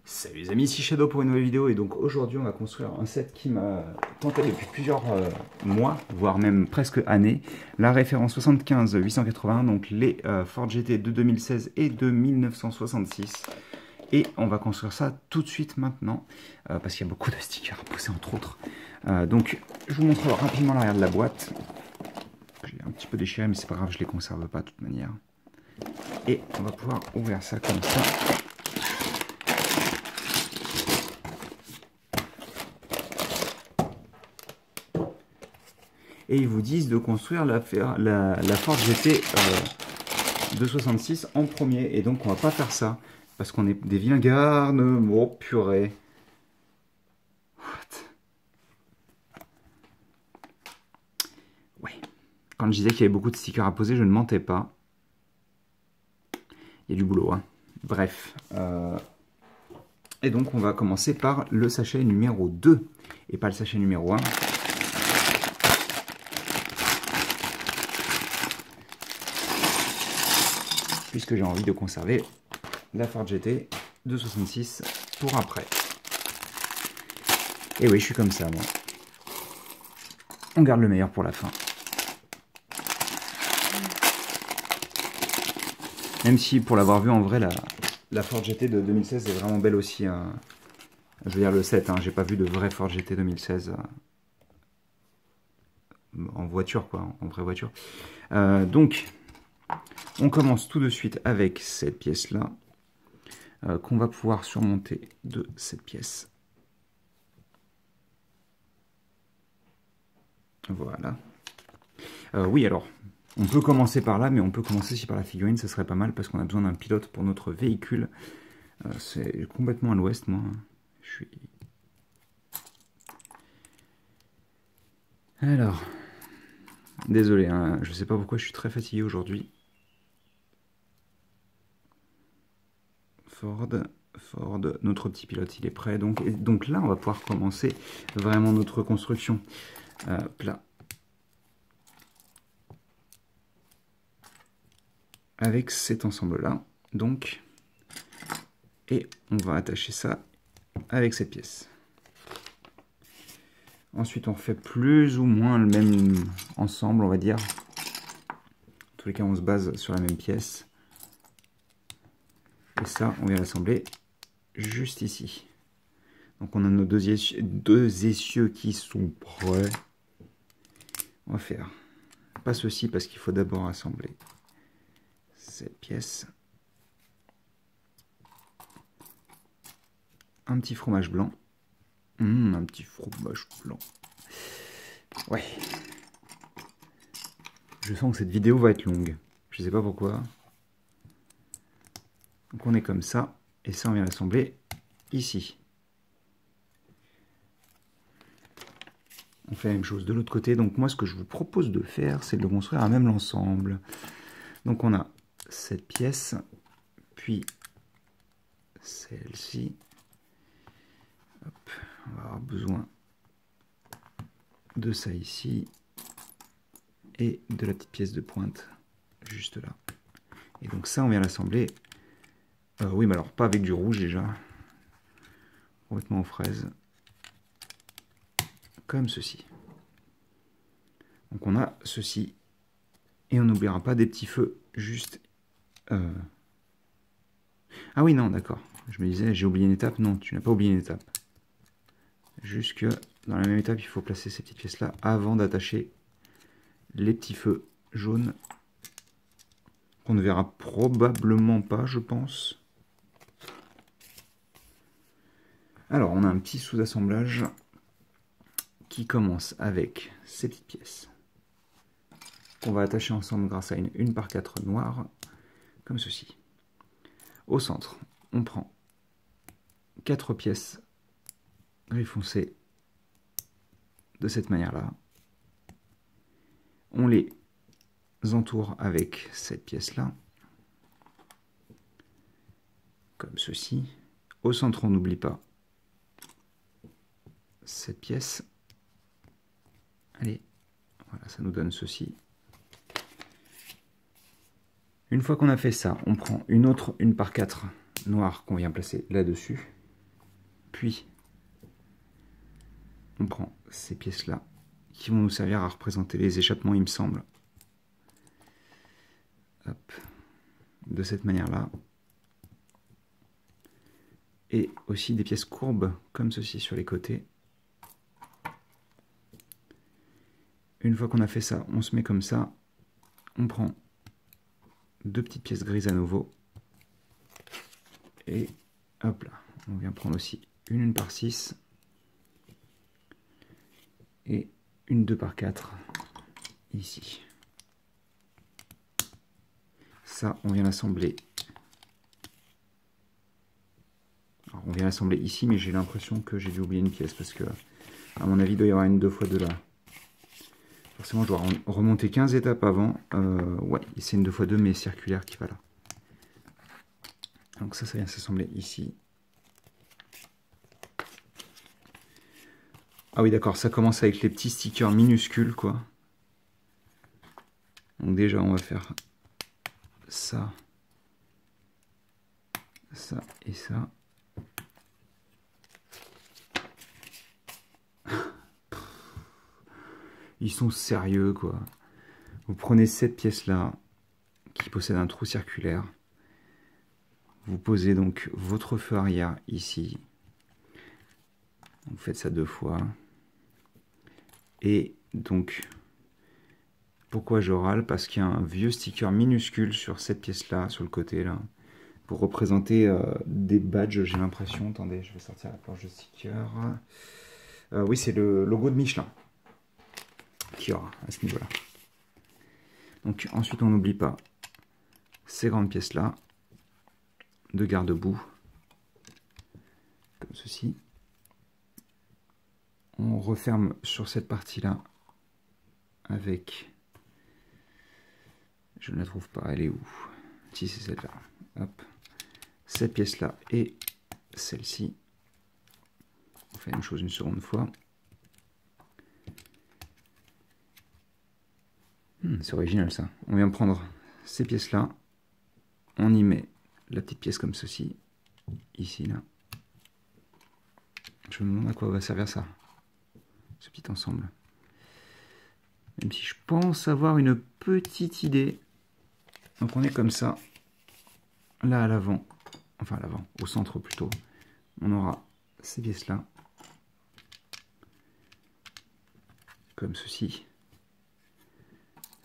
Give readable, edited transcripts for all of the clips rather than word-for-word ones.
Salut les amis, ici Shadow pour une nouvelle vidéo et donc aujourd'hui on va construire un set qui m'a tenté depuis plusieurs mois, voire même presque années. La référence 75 880, donc les Ford GT de 2016 et de 1966. Et on va construire ça tout de suite maintenant, parce qu'il y a beaucoup de stickers à poser entre autres. Donc je vous montre rapidement l'arrière de la boîte. J'ai un petit peu déchiré mais c'est pas grave, je les conserve pas de toute manière. Et on va pouvoir ouvrir ça comme ça. Et ils vous disent de construire la Ford GT de 66 en premier. Et donc on va pas faire ça, parce qu'on est des vilains garnes. Oh purée. What? Ouais. Quand je disais qu'il y avait beaucoup de stickers à poser, je ne mentais pas. Il y a du boulot, hein. Bref. Et donc on va commencer par le sachet numéro 2, et pas le sachet numéro 1. Puisque j'ai envie de conserver la Ford GT de 66 pour après. Et oui, je suis comme ça, moi. On garde le meilleur pour la fin. Même si, pour l'avoir vu en vrai, la Ford GT de 2016 est vraiment belle aussi. Je veux dire le 7, hein, j'ai pas vu de vraie Ford GT 2016 en voiture, quoi, en vraie voiture. Donc, on commence tout de suite avec cette pièce-là, qu'on va pouvoir surmonter de cette pièce. Voilà. Oui, alors, on peut commencer par là, mais on peut commencer aussi par la figurine, ça serait pas mal, parce qu'on a besoin d'un pilote pour notre véhicule. C'est complètement à l'ouest, moi. Je suis... Alors, désolé, hein, je sais pas pourquoi je suis très fatigué aujourd'hui. Ford, notre petit pilote, il est prêt. Donc là, on va pouvoir commencer vraiment notre construction. Là. Avec cet ensemble-là, donc, et on va attacher ça avec cette pièce. Ensuite, on fait plus ou moins le même ensemble, on va dire. En tous les cas, on se base sur la même pièce. Et ça, on vient l'assembler juste ici. Donc, on a nos deux essieux qui sont prêts. On va faire pas ceci parce qu'il faut d'abord assembler cette pièce. Un petit fromage blanc. Un petit fromage blanc. Ouais. Je sens que cette vidéo va être longue. Je sais pas pourquoi. Donc on est comme ça. Et ça, on vient l'assembler ici. On fait la même chose de l'autre côté. Donc moi, ce que je vous propose de faire, c'est de le construire à même l'ensemble. Donc on a cette pièce, puis celle-ci. On va avoir besoin de ça ici. Et de la petite pièce de pointe juste là. Et donc ça, on vient l'assembler. Oui, mais alors pas avec du rouge déjà. Complètement aux fraises. Comme ceci. Donc on a ceci. Et on n'oubliera pas des petits feux juste... Ah oui, non, d'accord. Je me disais, j'ai oublié une étape. Non, tu n'as pas oublié une étape. Juste que dans la même étape, il faut placer ces petites pièces-là avant d'attacher les petits feux jaunes. Qu'on ne verra probablement pas, je pense. Alors, on a un petit sous-assemblage qui commence avec ces petites pièces qu'on va attacher ensemble grâce à une 1x4 noire, comme ceci. Au centre, on prend 4 pièces gris foncé de cette manière-là. On les entoure avec cette pièce-là, comme ceci. Au centre, on n'oublie pas cette pièce. Allez, voilà, ça nous donne ceci. Une fois qu'on a fait ça, on prend une autre 1x4 noire qu'on vient placer là-dessus. Puis, on prend ces pièces-là qui vont nous servir à représenter les échappements, il me semble. Hop. De cette manière-là. Et aussi des pièces courbes, comme ceci, sur les côtés. Une fois qu'on a fait ça, on se met comme ça. On prend deux petites pièces grises à nouveau. Et hop là, on vient prendre aussi une 1 par 6. Et une 2 par 4 ici. Ça, on vient l'assembler. Alors, on vient l'assembler ici, mais j'ai l'impression que j'ai dû oublier une pièce parce que, à mon avis, il doit y avoir une 2x2 là. Forcément, je dois remonter 15 étapes avant. Ouais, c'est une 2x2, mais circulaire qui va là. Donc ça vient s'assembler ici. Ah oui, d'accord, ça commence avec les petits stickers minuscules, quoi. Donc déjà, on va faire ça, ça et ça. Ils sont sérieux, quoi. Vous prenez cette pièce-là, qui possède un trou circulaire. Vous posez donc votre feu arrière ici. Vous faites ça 2 fois. Et donc, pourquoi je râle? Parce qu'il y a un vieux sticker minuscule sur cette pièce-là, sur le côté, là, pour représenter des badges, j'ai l'impression. Attendez, je vais sortir la planche de sticker. Oui, c'est le logo de Michelin qui y aura à ce niveau-là. Donc, ensuite, on n'oublie pas ces grandes pièces-là de garde-boue, comme ceci. On referme sur cette partie-là avec... Je ne la trouve pas, elle est où? Si, c'est celle-là. Hop. Cette pièce-là et celle-ci. On fait la même chose une seconde fois. C'est original ça. On vient prendre ces pièces-là. On y met la petite pièce comme ceci. Ici, là. Je me demande à quoi va servir ça. Ce petit ensemble. Même si je pense avoir une petite idée. Donc on est comme ça. Là à l'avant. Enfin à l'avant. Au centre plutôt. On aura ces pièces-là. Comme ceci.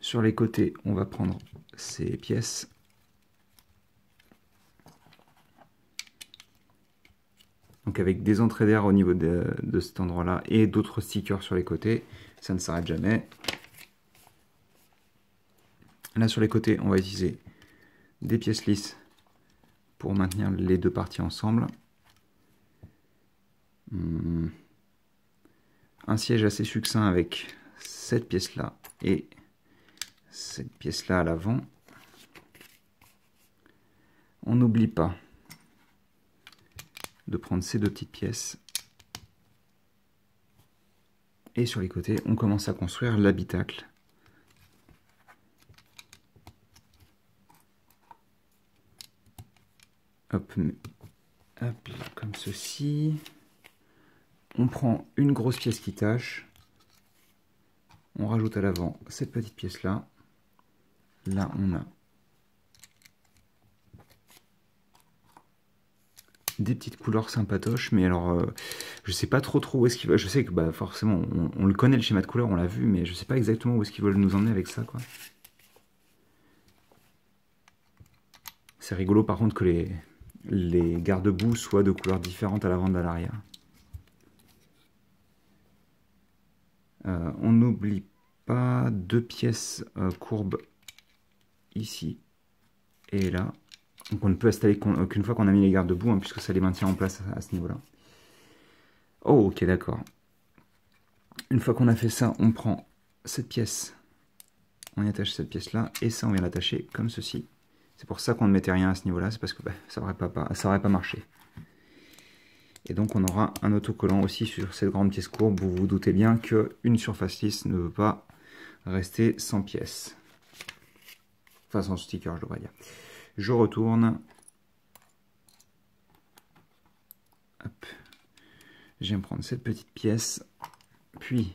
Sur les côtés, on va prendre ces pièces. Donc avec des entrées d'air au niveau de cet endroit-là et d'autres stickers sur les côtés. Ça ne s'arrête jamais. Là sur les côtés, on va utiliser des pièces lisses pour maintenir les deux parties ensemble. Un siège assez succinct avec cette pièce-là et cette pièce-là à l'avant. On n'oublie pas de prendre ces deux petites pièces. Et sur les côtés, on commence à construire l'habitacle. Hop, hop, comme ceci. On prend une grosse pièce qui tâche. On rajoute à l'avant cette petite pièce-là. Là, on a des petites couleurs sympatoches, mais alors, je sais pas trop où est-ce qu'il va. Je sais que bah, forcément, on le connaît le schéma de couleur, on l'a vu, mais je sais pas exactement où est-ce qu'ils veulent nous emmener avec ça, quoi. C'est rigolo par contre que les garde-boue soient de couleurs différentes à l'avant et à l'arrière. On n'oublie pas deux pièces courbes ici et là. Donc on ne peut installer qu'une fois qu'on a mis les garde-boue, hein, puisque ça les maintient en place à ce niveau-là. Oh, ok, d'accord. Une fois qu'on a fait ça, on prend cette pièce, on y attache cette pièce-là, et ça, on vient l'attacher comme ceci. C'est pour ça qu'on ne mettait rien à ce niveau-là, c'est parce que bah, ça n'aurait pas marché. Et donc on aura un autocollant aussi sur cette grande pièce courbe. Vous vous doutez bien qu'une surface lisse ne veut pas rester sans pièce. Enfin sans sticker, je devrais dire. Je retourne. Hop. Je viens prendre cette petite pièce, puis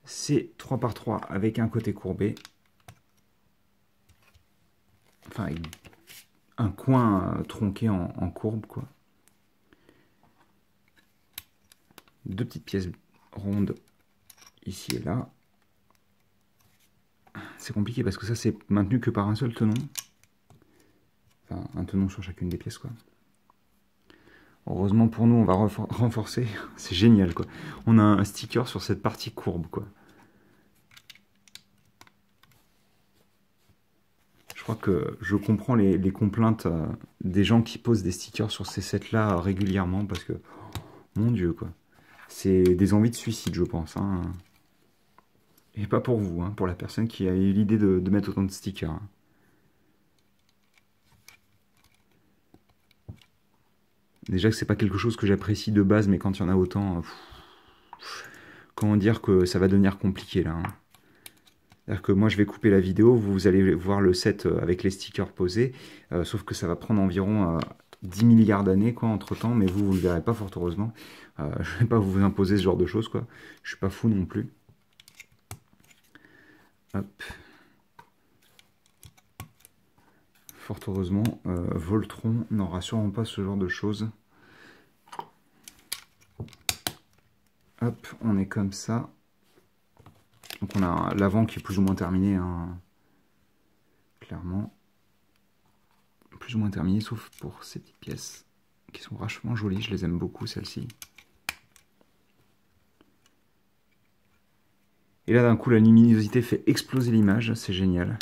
ces 3 par 3 avec un côté courbé, enfin avec un coin tronqué en courbe, quoi. 2 petites pièces rondes ici et là. C'est compliqué parce que ça c'est maintenu que par un seul tenon. Enfin, un tenon sur chacune des pièces, quoi. Heureusement pour nous, on va renforcer. C'est génial, quoi. On a un sticker sur cette partie courbe, quoi. Je crois que je comprends les complaintes des gens qui posent des stickers sur ces sets-là régulièrement, parce que, mon Dieu, quoi. C'est des envies de suicide, je pense, hein. Et pas pour vous, hein, pour la personne qui a eu l'idée de mettre autant de stickers, hein. Déjà que c'est pas quelque chose que j'apprécie de base, mais quand il y en a autant, comment dire que ça va devenir compliqué là, hein. C'est-à-dire que moi je vais couper la vidéo, vous allez voir le set avec les stickers posés, sauf que ça va prendre environ 10 milliards d'années quoi entre temps, mais vous le verrez pas fort heureusement. Je vais pas vous imposer ce genre de choses quoi, je suis pas fou non plus. Hop. Fort heureusement, Voltron n'aura sûrement pas ce genre de choses. Hop, on est comme ça. Donc on a l'avant qui est plus ou moins terminé, hein, clairement. Plus ou moins terminé, sauf pour ces petites pièces qui sont vachement jolies. Je les aime beaucoup, celles-ci. Et là, d'un coup, la luminosité fait exploser l'image. C'est génial.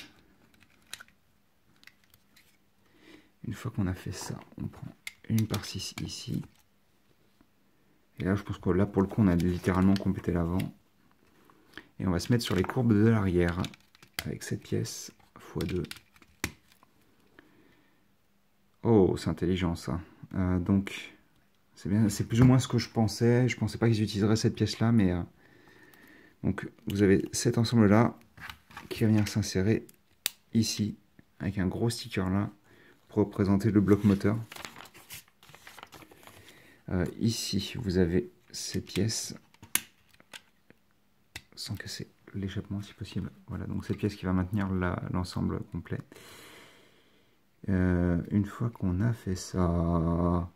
Une fois qu'on a fait ça, on prend une par 6 ici. Et là, je pense que là, pour le coup, on a littéralement complété l'avant. Et on va se mettre sur les courbes de l'arrière avec cette pièce x2. Oh, c'est intelligent ça. Donc, c'est bien, c'est plus ou moins ce que je pensais. Je pensais pas qu'ils utiliseraient cette pièce-là, mais donc vous avez cet ensemble-là qui va venir s'insérer ici avec un gros sticker là pour représenter le bloc moteur. Ici, vous avez ces pièces sans casser l'échappement si possible. Voilà, donc cette pièce qui va maintenir l'ensemble complet. Une fois qu'on a fait ça,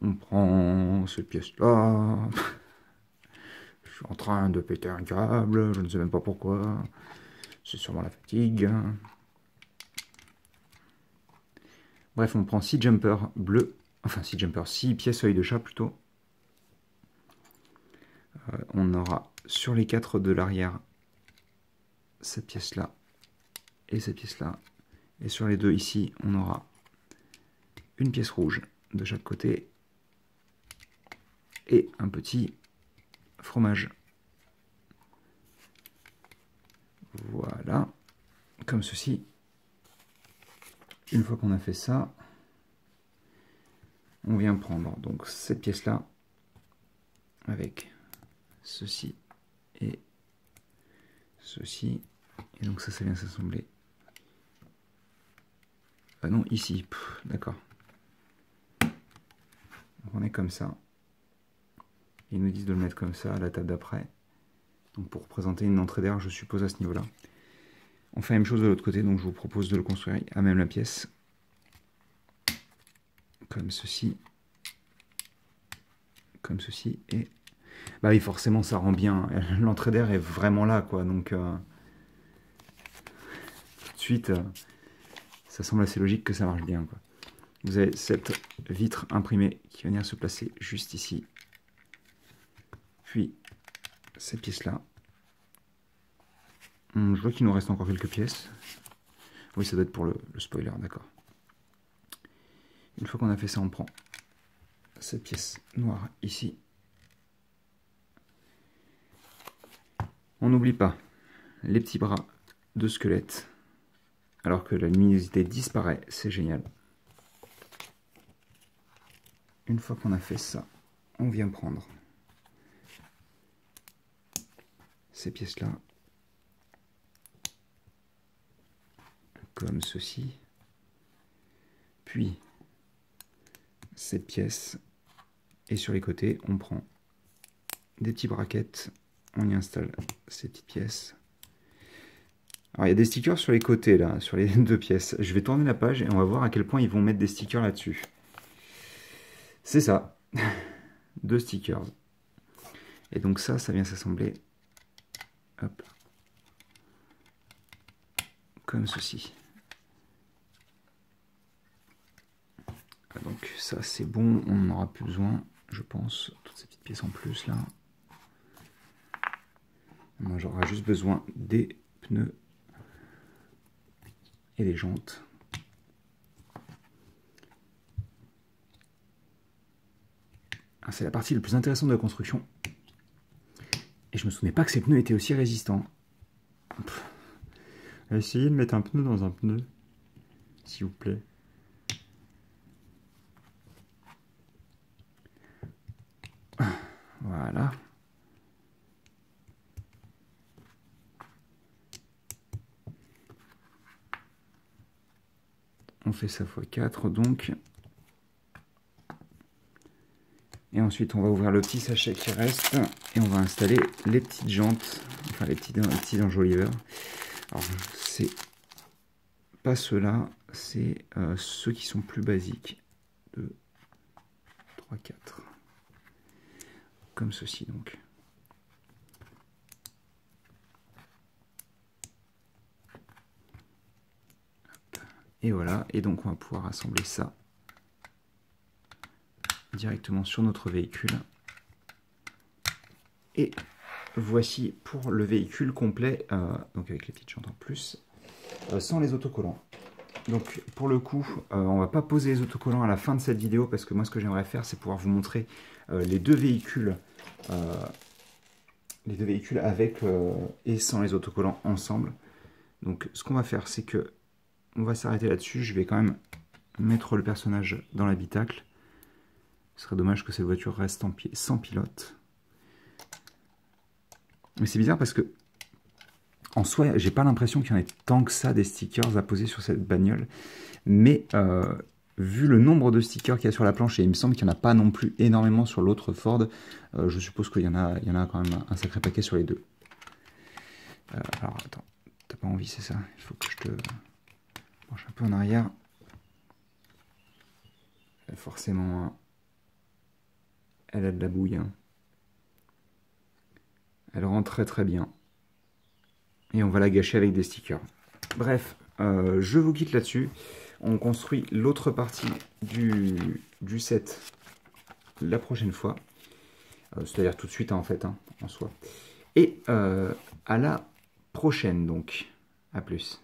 on prend cette pièce-là. Je suis en train de péter un câble, je ne sais même pas pourquoi. C'est sûrement la fatigue. Bref, on prend 6 jumpers bleus. Enfin, 6 jumpers, 6 pièces œil de chat plutôt. On aura sur les 4 de l'arrière cette pièce-là et cette pièce-là. Et sur les deux ici, on aura une pièce rouge de chaque côté et un petit fromage. Voilà, comme ceci. Une fois qu'on a fait ça, on vient prendre donc cette pièce-là avec ceci et ceci. Et donc ça vient s'assembler. Ah non, ici, d'accord. On est comme ça. Ils nous disent de le mettre comme ça à la table d'après. Donc pour représenter une entrée d'air, je suppose à ce niveau-là. On fait la même chose de l'autre côté, donc je vous propose de le construire à même la pièce. Comme ceci. Comme ceci. Et bah oui, forcément, ça rend bien. L'entrée d'air est vraiment là, quoi. Donc tout de suite, ça semble assez logique que ça marche bien, quoi. Vous avez cette vitre imprimée qui va venir se placer juste ici. Puis, cette pièce-là. Je vois qu'il nous reste encore quelques pièces. Oui, ça doit être pour le spoiler, d'accord. Une fois qu'on a fait ça, on prend cette pièce noire ici. On n'oublie pas les petits bras de squelette. Alors que la luminosité disparaît, c'est génial. Une fois qu'on a fait ça, on vient prendre ces pièces-là. Comme ceci. Puis, cette pièce Et sur les côtés, on prend des petits brackets, on y installe ces petites pièces. Alors il y a des stickers sur les côtés là, sur les deux pièces. Je vais tourner la page et on va voir à quel point ils vont mettre des stickers là-dessus. C'est ça, deux stickers. Et donc ça vient s'assembler, hop, comme ceci. Donc ça c'est bon, on n'en aura plus besoin, je pense, toutes ces petites pièces en plus là. Moi j'aurai juste besoin des pneus et des jantes. C'est la partie la plus intéressante de la construction. Et je me souvenais pas que ces pneus étaient aussi résistants. Essayez de mettre un pneu dans un pneu, s'il vous plaît. Voilà. On fait ça x4 donc. Et ensuite on va ouvrir le petit sachet qui reste et on va installer les petites jantes, enfin les petits enjoliveurs. Alors c'est pas ceux-là, c'est ceux qui sont plus basiques. 2, 3, 4. Comme ceci donc. Et voilà, et donc on va pouvoir assembler ça directement sur notre véhicule. Et voici pour le véhicule complet, donc avec les petites jantes en plus, sans les autocollants. Donc pour le coup, on va pas poser les autocollants à la fin de cette vidéo parce que moi ce que j'aimerais faire c'est pouvoir vous montrer les deux véhicules avec et sans les autocollants ensemble. Donc ce qu'on va faire c'est que on va s'arrêter là-dessus. Je vais quand même mettre le personnage dans l'habitacle. Ce serait dommage que cette voiture reste sans pilote. Mais c'est bizarre parce que en soi, j'ai pas l'impression qu'il y en ait tant que ça des stickers à poser sur cette bagnole. Mais vu le nombre de stickers qu'il y a sur la planche, et il me semble qu'il n'y en a pas non plus énormément sur l'autre Ford, je suppose qu'il y en a quand même un sacré paquet sur les deux. Alors attends, t'as pas envie, c'est ça? Il faut que je te penche un peu en arrière. Forcément, elle a de la bouille. Hein. Elle rend très très bien. Et on va la gâcher avec des stickers. Bref, je vous quitte là-dessus. On construit l'autre partie du set la prochaine fois. C'est-à-dire tout de suite, hein, en fait, hein, en soi. Et à la prochaine, donc. À plus.